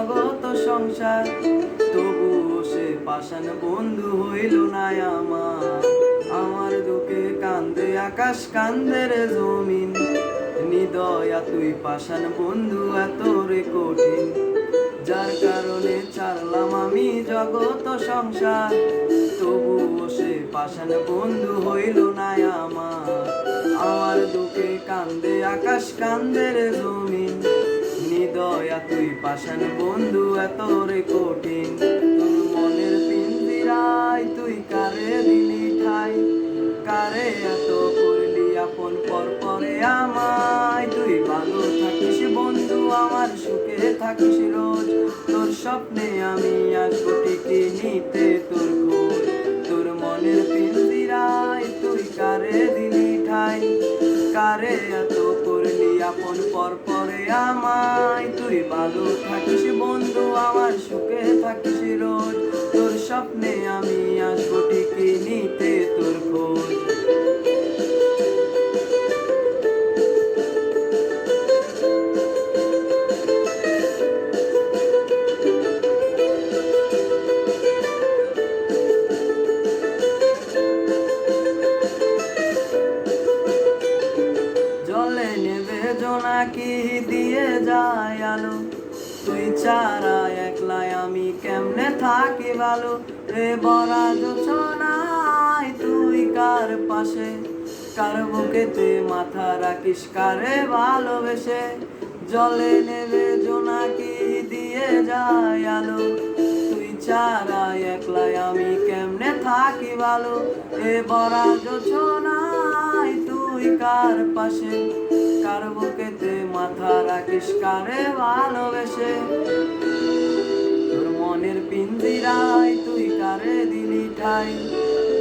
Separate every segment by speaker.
Speaker 1: জগৎ সংসার, তবুও সে পাষাণ বন্ধু হইল না আমার। আমার দুঃখে কান্দে আকাশ, কান্দে রে জমিন, নিদয়া তুই পাষাণ বন্ধু এত রে কঠিন। যার কারণে ছাড়লাম আমি জগৎ সংসার, তবুও সে পাষাণ বন্ধু হইল না আমার। আমার দুঃখে কান্দে আকাশ, কান্দে রে জমিন, নিদয়া তুই পাষাণ বন্ধু এত রে কঠিন। তোর মনের পিঞ্জিরায় তুই কারে দিলি ঠাই, কারে এত করলি আপন পর পরে আমায়। তুই ভালো থাকিস বন্ধু, আমার সুখে থাকিস রোজ, তোর স্বপ্নে আমি আসবো ঠিকই নিতে তোর খোঁজ। তোর মনের পিঞ্জিরায় তুই কারে দিলি ঠাই, কারে এত করলি আপন পর পরে আমায়। তুই ভালো থাকিস বন্ধু, আমার সুখে থাকিস রোজ, তোর স্বপ্নে আমি আসবো ঠিকই নিতে তোর খোঁজ। জলে নেবে জোনাকি দিয়ে যায় আলো, তুই ছাড়া একলাই আমি কেমনে থাকি ভালো। রে বরা জোছনায় তুই কার পাশে, কার বুকেতে মাথা রাখিস কারে ভালোবেসে। জলে নেবে জোনাকি দিয়ে যায় আলো, তুই ছাড়া একলাই আমি কেমনে থাকি ভালো। এ বরা জোছনায় তুই কার পাশে, কার বুকেতে মাথা রাখিস কারে ভালোবেসে। তোর মনের পিঞ্জিরায় তুই কারে দিলি ঠাই,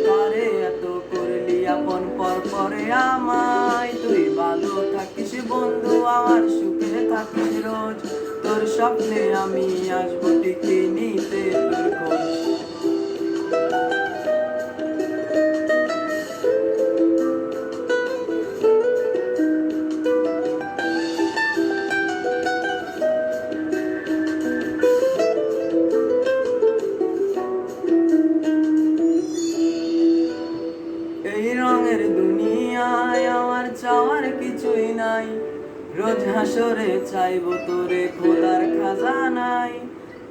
Speaker 1: কারে এত করলি আপন পর পরে আমায়। তুই ভালো থাকিস বন্ধু, আমার সুখে থাকিস রোজ, তোর স্বপ্নে আমি আসবো ঠিকই নিতে তোর খোঁজ। এই রঙের দুনিয়ায় আমার চাওয়ার কিছুই নাই, রোজ হাসরে চাইবো তোরে খোদার খাজানাই।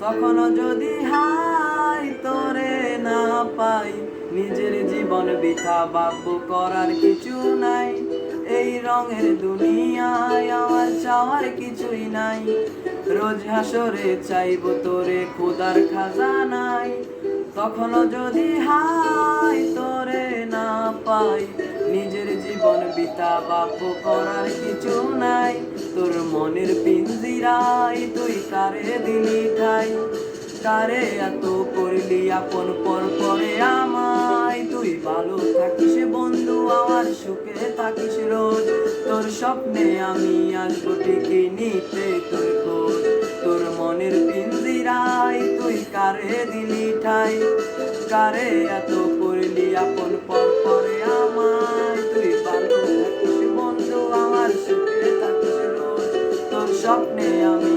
Speaker 1: তখনও যদি হাই তোরে না পাই, নিজের জীবন বৃথা ভাববো করার কিছু নাই। এই রঙের দুনিয়ায় আমার চাওয়ার কিছুই নাই, রোজ হাসরে চাইবো তোরে খোদার খাজানাই। তখনও যদি হাই তোরে না পাই, নিজের জীবন বৃথা ভাববো করার কিছু নাই। তোর মনের পিঞ্জিরায় তুই কারে দিলি ঠাই, কারে এত করলি আপন পর পরে আমায়। তুই ভালো থাকিস বন্ধু, আমার সুখে থাকিস রোজ, তোর স্বপ্নে আমি আসবো ঠিকই নিতে তোর খোঁজ। তোর মনের পিঞ্জিরায় তুই কারে দিলি ঠাই, কারে এত করলি আপন পর পরে আমায়। তুই ভালো থাকিস বন্ধু, আমার সুখে থাকিস রোজ, তোর স্বপ্নে আমি